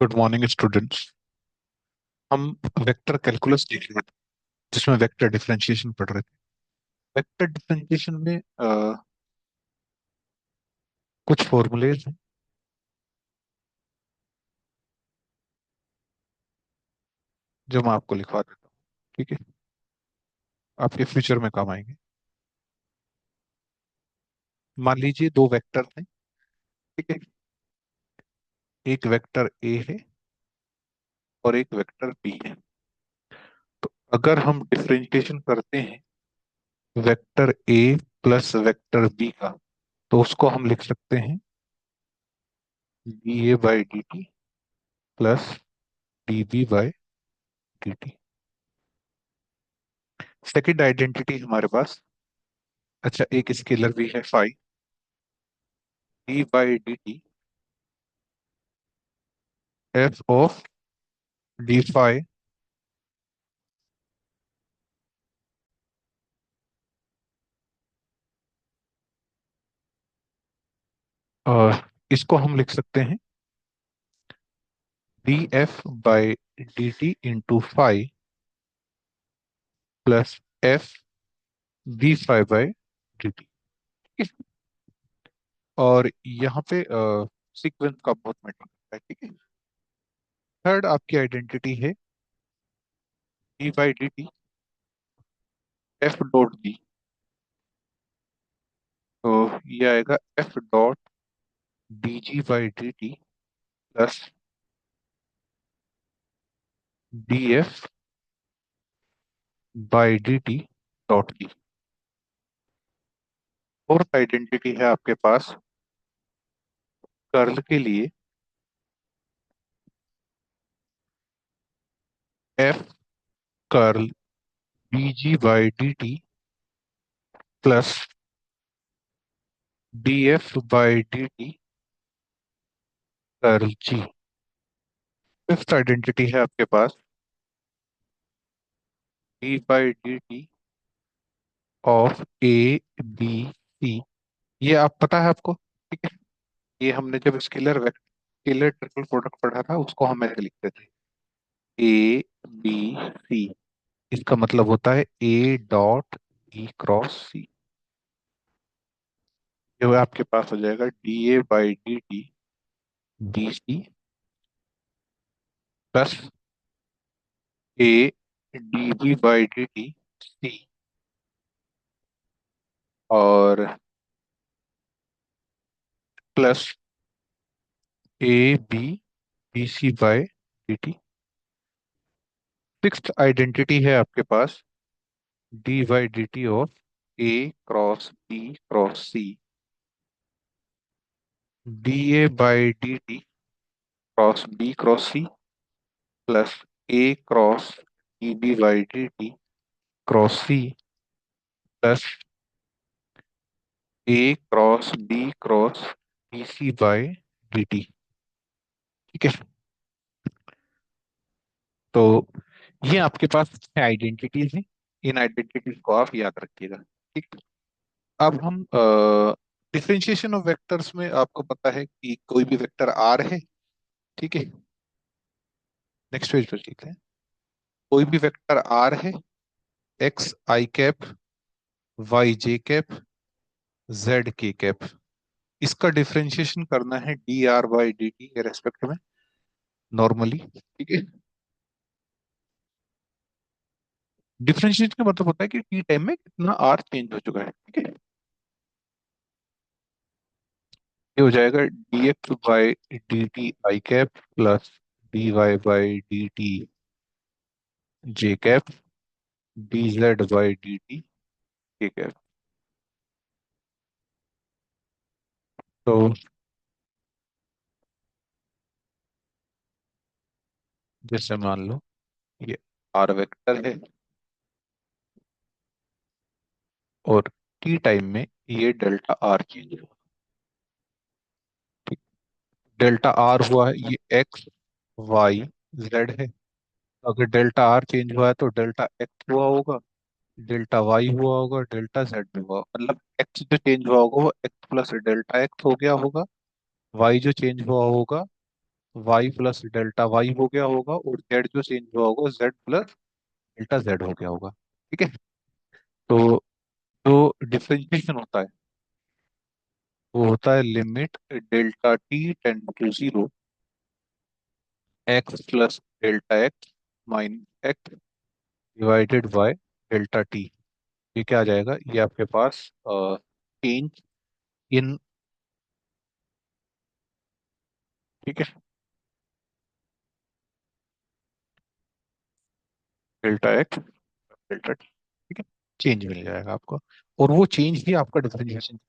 Good morning students. हम vector calculus देख रहे थे जिसमें वेक्टर डिफरेंशिएशन पढ़ रहे थे। वेक्टर डिफरेंशिएशन में कुछ फॉर्मूलेज हैं जो मैं आपको लिखवा देता हूँ। ठीक है, आपके फ्यूचर में काम आएंगे। मान लीजिए दो वेक्टर हैं। ठीक है, एक वेक्टर ए है और एक वेक्टर बी है। तो अगर हम डिफरेंशिएशन करते हैं vector A plus vector B का, तो उसको हम लिख सकते हैं D A by D T plus D B by D T. Second identity हमारे पास, अच्छा, एक स्केलर भी है phi, D by D T F of D phi. और इसको हम लिख सकते हैं D F by D T into phi plus F D phi by D T. और यहाँ पे सीक्वेंस का बहुत मैटर करता है। ठीक है, थर्ड आपकी आइडेंटिटी है D by D T F dot D. तो ये आएगा F dot D G by D T plus D F by D T dot D. Fourth identity है आपके पास कर्ल के लिए F curl D G by D T plus D F by D T curl G. Fifth identity है आपके पास D by D T of A B C. ये आप पता है आपको। ठीक है, ये हमने जब स्केलर ट्रिपल प्रोडक्ट पढ़ा था उसको हम ऐसे लिखते थे ए बी सी। इसका मतलब होता है A dot B cross C. जो आपके पास हो जाएगा D A by D T B C plus A D B by D T C और plus A B B C by D T. Sixth identity है आपके पास D by D T of A cross B cross C D A by D T cross B cross C plus A cross D B by D T cross C plus A cross B cross B C by D T. ठीक है, तो ये आपके पास identities हैं। इन identities को आप याद रखिएगा। ठीक, अब हम डिफरेंशिएशन ऑफ वेक्टर्स में आपको पता है कि कोई भी वेक्टर आर है। ठीक है, नेक्स्ट पेज पर चलते हैं। कोई भी वेक्टर आर है, एक्स आई कैप वाई जे कैप जेड के कैप। इसका डिफरेंशिएशन करना है D R by D T के रेस्पेक्ट में नॉर्मली। ठीक है, डिफरेंशिएशन का मतलब होता है कि टी टाइम में कितना आर चेंज हो चुका है। ठीक है, ये हो जाएगा D X by D T I cap plus D Y by D T J cap D Z by D T K cap. तो जैसे मान लो ये आर वेक्टर है और टी टाइम में ये डेल्टा आर चेंज हुआ। ठीक, डेल्टा आर हुआ है ये एक्स वाई जेड है। अगर डेल्टा आर चेंज हुआ है तो डेल्टा एक्स हुआ होगा, डेल्टा वाई हुआ होगा, डेल्टा जेड भी हुआ, मतलब एक्स जो चेंज हुआ होगा वो एक्स प्लस डेल्टा एक्स हो गया होगा, वाई जो चेंज हुआ होगा वाई प्लस डेल्टा वाई हो गया होगा, और जेड जो चेंज हुआ होगा जेड प्लस डेल्टा जेड हो गया होगा। ठीक है। तो जो डिफरेंशिएशन होता है वो होता है limit delta T tend to zero X plus delta X minus X divided by delta T. ये क्या आ जाएगा, ये आपके पास चेंज इन, ठीक है, डेल्टा एक्स डेल्टा टी, ठीक है, चेंज मिल जाएगा आपको। और वो चेंज ही आपका डिफरेंशिएशन है।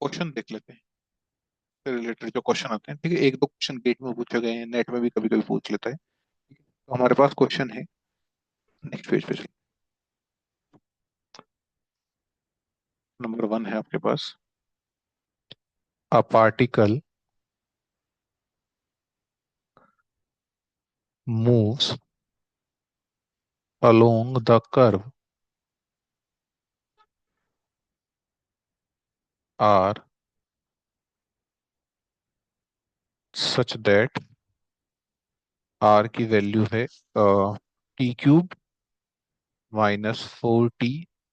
क्वेश्चन देख लेते हैं, से रिलेटेड जो क्वेश्चन आते हैं, ठीक है, एक दो क्वेश्चन गेट में पूछे गए हैं, नेट में भी कभी कभी पूछ लेता है। ठीक है? तो हमारे पास क्वेश्चन है, नेक्स्ट पेज पे चलिए। नंबर वन है आपके पास, a particle moves along the curve r such that r की वैल्यू है T cube minus four T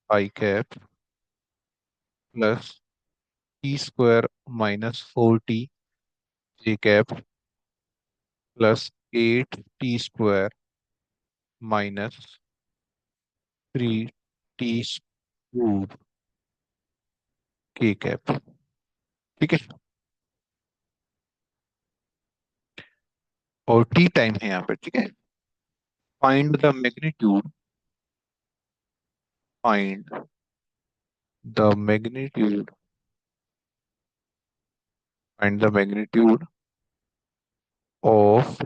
I cap plus T square minus four T J cap plus eight T square minus three T cube K cap. ठीक है। और T time है यहाँ पे, ठीक है। Find the magnitude, find the magnitude, find the magnitude of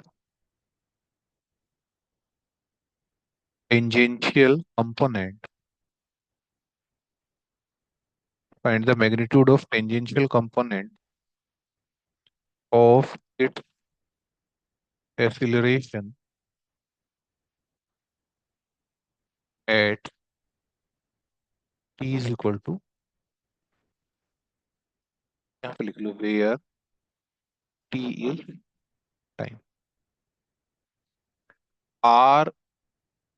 tangential component, find the magnitude of tangential component of its acceleration at t is equal to, यहाँ पे लिख लो where t is time। r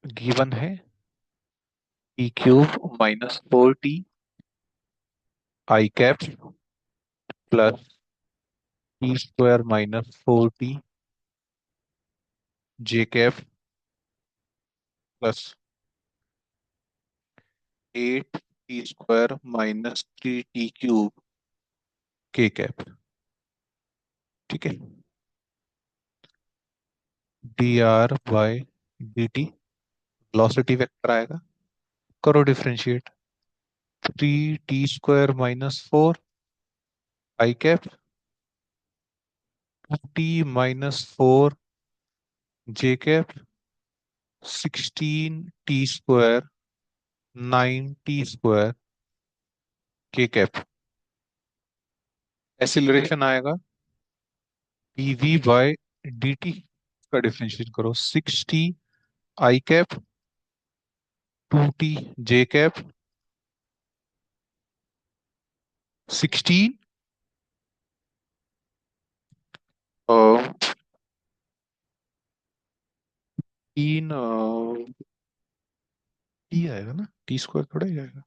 given है t cube minus four T I cap plus T square minus four T J cap plus eight T square minus three T cube K cap. ठीक है। D R by D T velocity vector आएगा, करो differentiate. Three T square minus four I cap T minus four J cap sixteen T square nine T square K cap. Acceleration आएगा DV by D T का differentiate करो, six T I cap two T J cap sixteen तीन T आएगा ना, T square थोड़ा ही आएगा,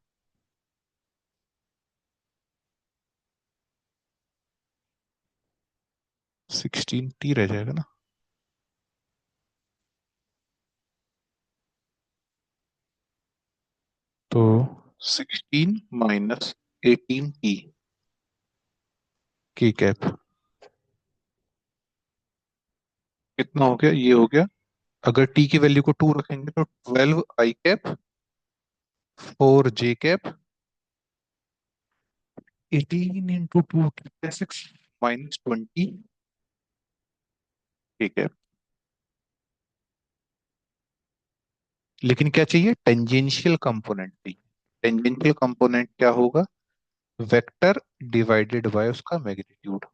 sixteen T रह जाएगा ना। तो सिक्सटीन माइनस एटीन टी की कैप कितना हो गया, ये हो गया। अगर टी की वैल्यू को टू रखेंगे तो twelve I cap four J cap eighteen into two six minus twenty K cap. लेकिन क्या चाहिए, टेंजेंशियल कंपोनेंट चाहिए। टेंजेंशियल कंपोनेंट क्या होगा, वेक्टर डिवाइडेड बाय उसका magnitude.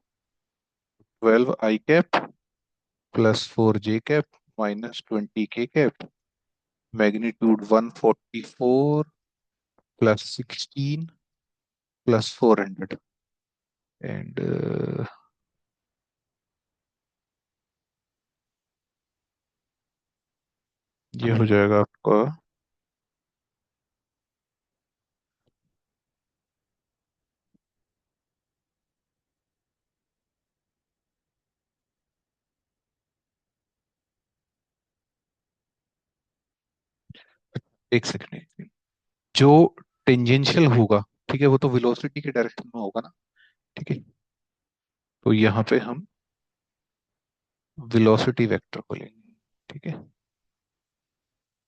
Twelve I cap plus four J cap minus twenty K cap, magnitude one forty four plus sixteen plus four hundred. And ये हो जाएगा आपका एक सेकंड। जो टेंजेंशियल होगा, ठीक है, वो तो वेलोसिटी के डायरेक्शन में होगा ना। ठीक है, तो यहाँ पे हम वेलोसिटी वेक्टर को लेंगे। ठीक है,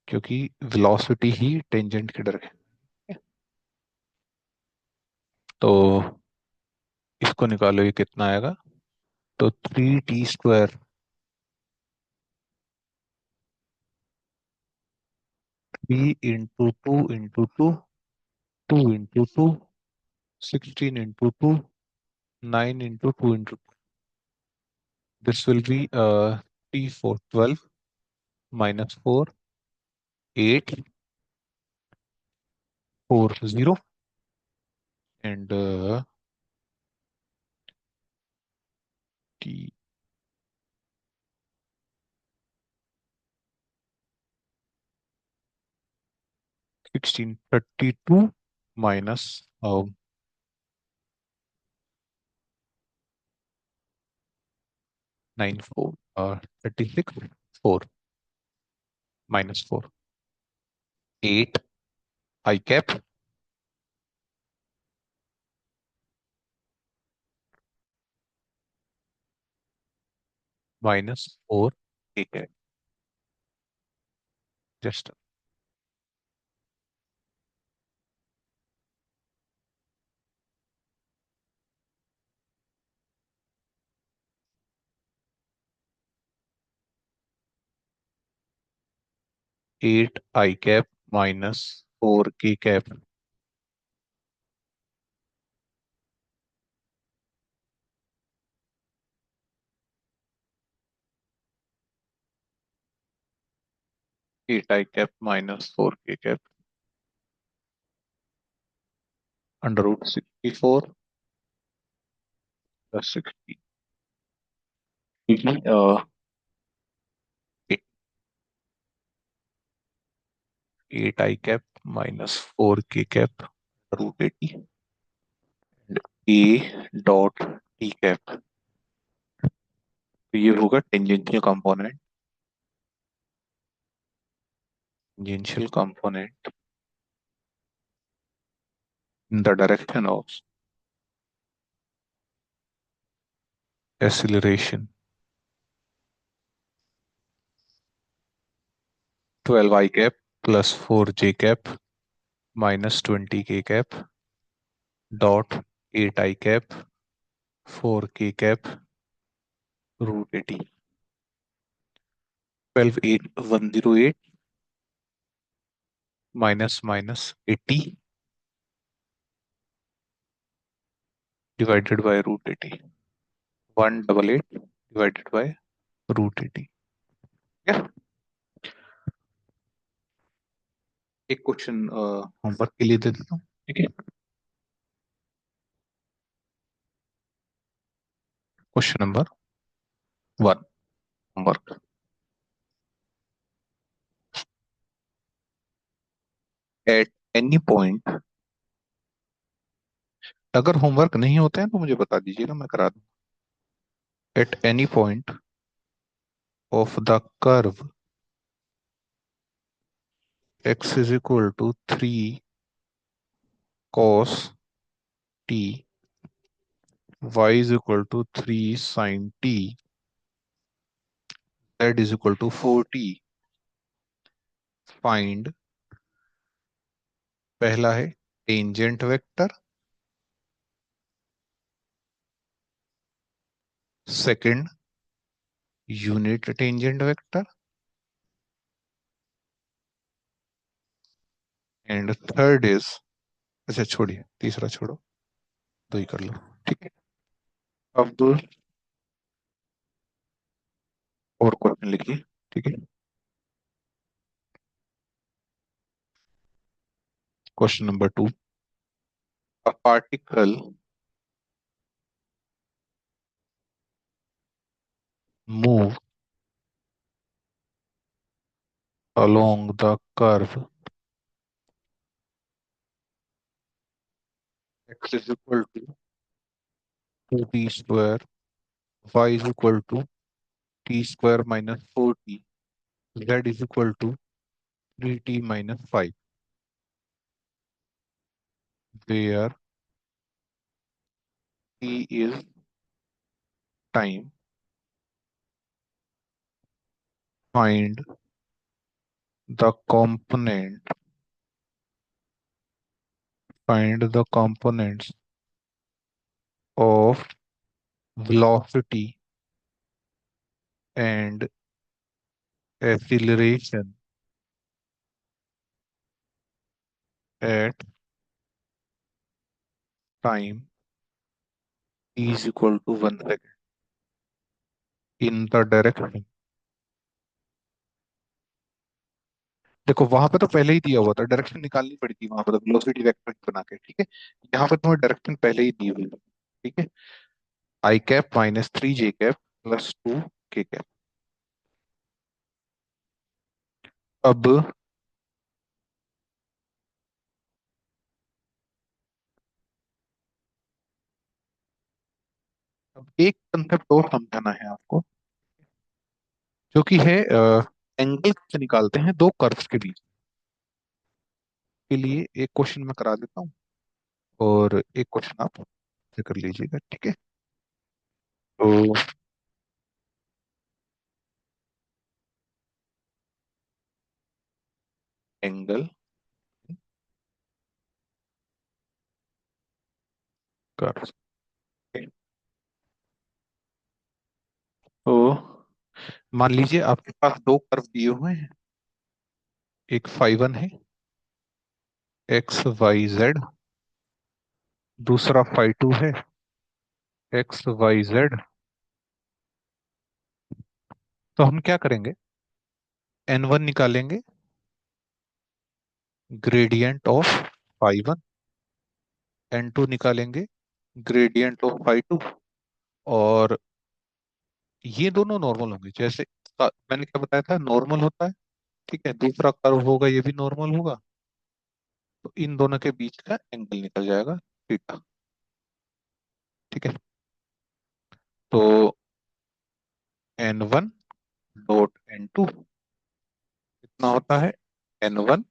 क्योंकि वेलोसिटी ही टेंजेंट के डायरेक्शन है। तो इसको निकालो, ये कितना आएगा? तो 3t² 3 into 2 into 2 16 into 2 9 into 2 into 2. This will be t for 12 minus 4 8 4 0 and t 1632 minus 9 4 36 4 minus 4 8 I cap minus 4 A cap. Just 8 I cap minus 4 K cap. 8 I cap minus 4 K cap under root 64 plus 60. ठीक है, 8 I cap minus 4 K cap root 80 and A dot T cap. तो ये होगा tangential component, tangential component in the direction of acceleration. 12 I cap plus 4 J cap minus 20 K cap dot 8 I cap 4 K cap root 80. 12 8 108 minus minus 80 divided by root 80. 188 divided by root 80. क्या? एक question homework के लिए दे देता हूँ। ठीक है, question number 1 homework. At any point, अगर homework नहीं होते हैं तो मुझे बता दीजिएगा, मैं करा दूँ। At any point of the curve x is equal to 3 cos t, y is equal to 3 sin t, z is equal to 4t, find, पहला है tangent vector, second unit tangent vector and third is, अच्छा छोड़िए, तीसरा छोड़ो, दो ही कर लो। ठीक है, अब दो और क्वेश्चन लिखिए। ठीक है, question number 2, a particle move along the curve x is equal to 2t square, y is equal to t square minus 4t, z is equal to 3t minus 5, where t is time. Find the component, find the components of velocity and acceleration at time t is equal to 1 second in the direction। देखो वहां पे तो पहले ही दिया हुआ था, direction निकालनी पड़ी थी वहां पर, तो वेलोसिटी वेक्टर बना के, ठीक है। यहाँ पे तुम्हें डायरेक्शन पहले ही दी हुई है, ठीक है। I cap minus 3 j cap plus 2 k cap. अब एक कंसेप्ट और समझाना है आपको, जो कि है एंगल से निकालते हैं दो कर्व्स के बीच। के लिए एक क्वेश्चन मैं करा देता हूँ और एक क्वेश्चन आप से कर लीजिएगा, ठीक है। तो एंगल कर्व, तो मान लीजिए आपके पास दो कर्व दिए हुए हैं, एक फाई वन है एक्स वाई जेड, दूसरा फाई टू है एक्स वाई जेड। तो हम क्या करेंगे, एन वन निकालेंगे gradient of phi one, N two निकालेंगे ग्रेडियंट ऑफ फाई टू। और ये दोनों नॉर्मल होंगे, जैसे मैंने क्या बताया था, नॉर्मल होता है, ठीक है। दूसरा कर्व होगा ये भी नॉर्मल होगा, तो इन दोनों के बीच का एंगल निकल जाएगा थीटा, ठीक है। तो N one dot N two कितना होता है, N one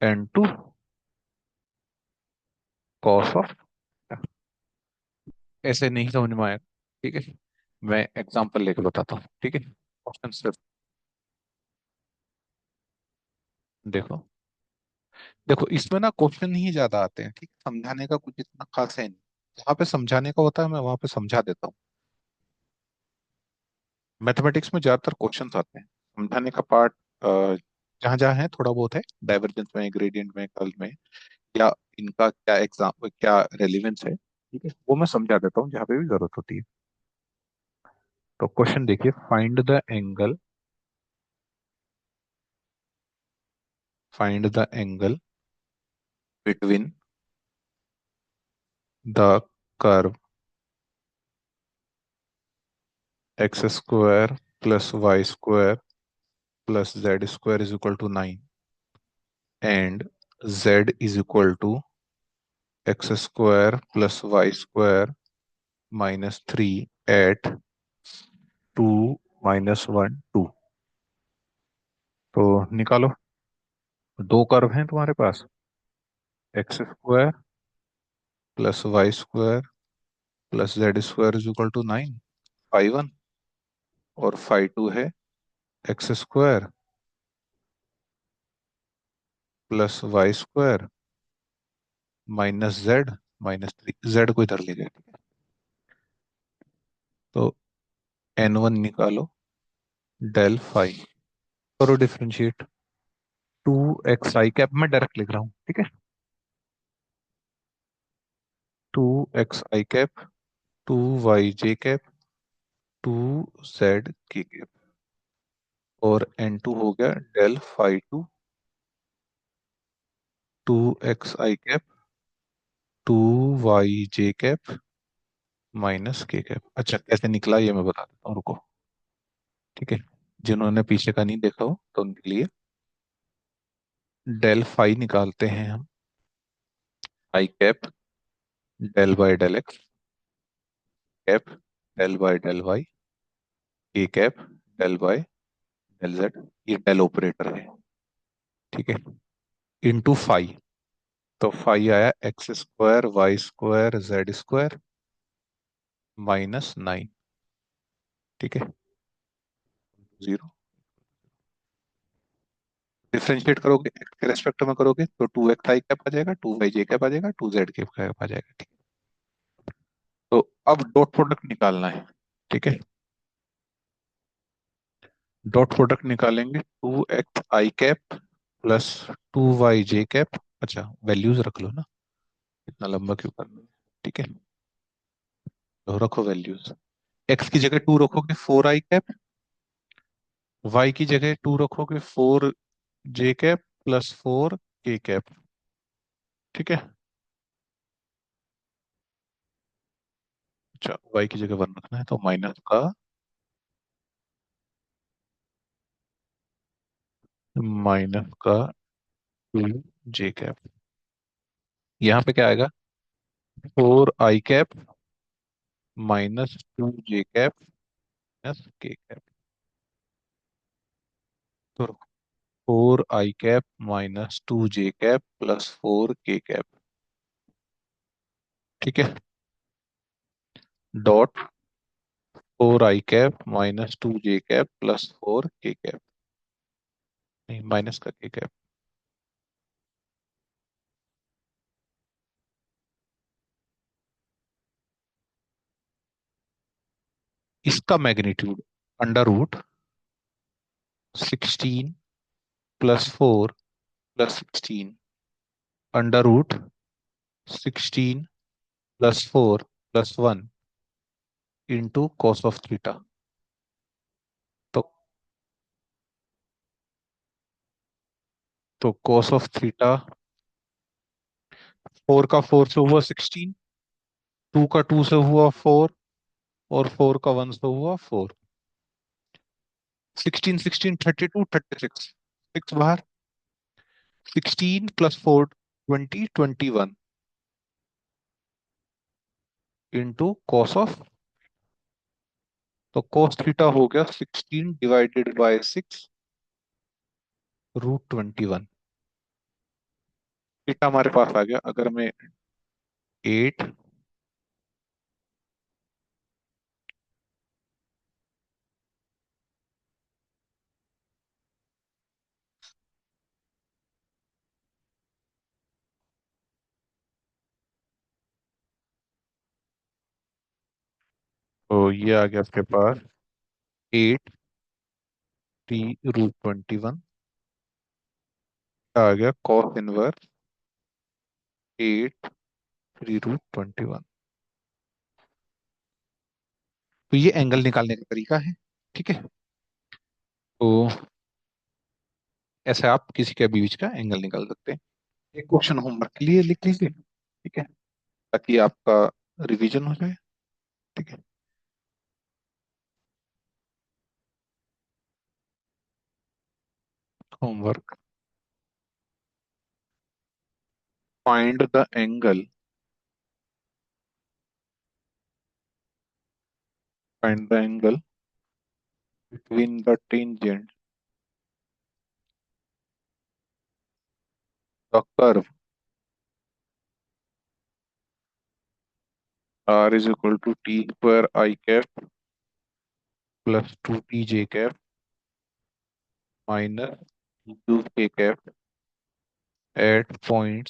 N two cos of. ऐसे नहीं समझ में आएगा, ठीक है। मैं एग्जांपल लेके बताता हूँ, ठीक है। क्वेश्चन सिर्फ देखो, देखो इसमें ना क्वेश्चन ही ज्यादा आते हैं, ठीक है, समझाने का कुछ इतना खास है नहीं। जहाँ पे समझाने का होता है मैं वहां पे समझा देता हूँ। मैथमेटिक्स में ज्यादातर क्वेश्चंस आते हैं, समझाने का पार्ट जहाँ जहाँ है थोड़ा बहुत है, डाइवर्जेंस में, ग्रेडियंट में, कर्ल में, या इनका क्या एग्जाम, क्या रेलिवेंस है, ठीक है, वो मैं समझा देता हूँ जहाँ पे भी जरूरत होती है। तो क्वेश्चन देखिए, find the angle, find the angle between the curve X square plus Y square plus Z square is equal to 9 and Z is equal to X square plus Y square minus 3 at 2 - 1 2। तो निकालो, दो curve हैं तुम्हारे पास, X square plus Y square plus Z square is equal to 9, phi one, और phi two है X square plus Y square minus Z minus 3, Z को इधर ले गए, ठीक है। तो एन वन निकालो, डेल फाई, करो डिफ्रेंशिएट, 2 xi कैप, मैं डायरेक्ट लिख रहा हूँ, ठीक है। 2 xi cap, 2 yj cap, 2 z k cap, और एन टू हो गया del phi two, 2 xi cap, 2 yj cap minus K cap. अच्छा, कैसे निकला ये मैं बता देता हूँ, रुको। ठीक है, जिन्होंने पीछे का नहीं देखा हो तो उनके लिए डेल फाई निकालते हैं हम। I cap del by del X, cap del by del Y, K cap del by del Z. ये डेल ऑपरेटर है। ठीक है, इनटू फाई। तो फाई आया X square Y square Z square -9। ठीक है, जीरो। डिफ्रेंशिएट करोगे एक्स के रेस्पेक्ट में करोगे तो 2x आई कैप आ जाएगा, 2y जे कैप आ जाएगा, 2z के कैप आ जाएगा। ठीक है, तो अब डॉट प्रोडक्ट निकालना है। ठीक है, डॉट प्रोडक्ट निकालेंगे 2x आई कैप प्लस 2y जे कैप। अच्छा, वैल्यूज रख लो ना, इतना लंबा क्यों करना है। ठीक है, तो रखो वैल्यूज। एक्स की जगह 2 रखोगे 4 आई कैप, वाई की जगह 2 रखोगे 4 जे कैप प्लस 4 के कैप। ठीक है, अच्छा वाई की जगह 1 रखना है तो माइनस का 2 जे कैप। यहाँ पे क्या आएगा, 4 आई कैप -2 जे कैप प्लस के कैप। तो 4 आई कैप -2 जे कैप प्लस 4 के कैप। ठीक है, डॉट 4 आई कैप -2 जे कैप प्लस 4 के कैप। नहीं, माइनस का के कैप। इसका magnitude √16 + 4 + 16, √16 + 4 + 1 into cos of theta. तो कॉस ऑफ थीटा, 4 का 4 से हुआ 16, 2 का 2 से हुआ 4, और 4 का 1 से हुआ 4। 16 16 32 36, 6 बाहर। 16 + 4 20 21 इंटू कॉस ऑफ। तो कॉस थीटा हो गया 16 ÷ 6 √21। थीटा हमारे पास आ गया। अगर मैं 8, तो ये आ गया आपके पास 8t√21। आ गया कॉस इनवर्स 8 3√21। तो ये एंगल निकालने का तरीका है। ठीक है, तो ऐसे आप किसी के भी बीच का एंगल निकाल सकते हैं। एक क्वेश्चन होमवर्क के लिए लिख लीजिए। ठीक है, ताकि आपका रिवीजन हो जाए। ठीक है, homework. Find the angle, find the angle between the tangent the curve r is equal to t² I cap plus 2t J cap -2 K cap at point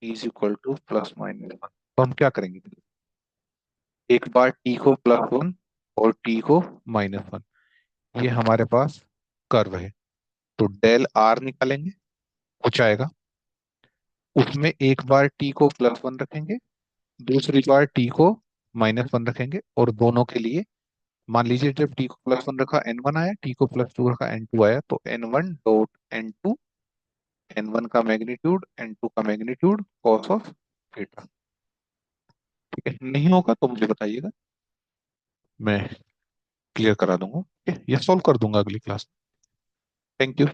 is equal to +-1। तो हम क्या करेंगे, एक बार t को +1 और t को -1, ये हमारे पास कर्व है। तो डेल r निकालेंगे, कुछ आएगा। उसमें एक बार t को +1 रखेंगे, दूसरी बार t को -1 रखेंगे, और दोनों के लिए मान लीजिए जब t को +1 रखा n1 आया, t को +2 रखा n2 आया, तो n1 डॉट n2, n1 का मैग्नीट्यूड n2 का मैग्नीट्यूड कॉस ऑफ थीटा। ठीक ठीक है, नहीं होगा तो मुझे बताइएगा, मैं क्लियर करा दूंगा, ठीक है, या सॉल्व कर दूंगा अगली क्लास। Thank you.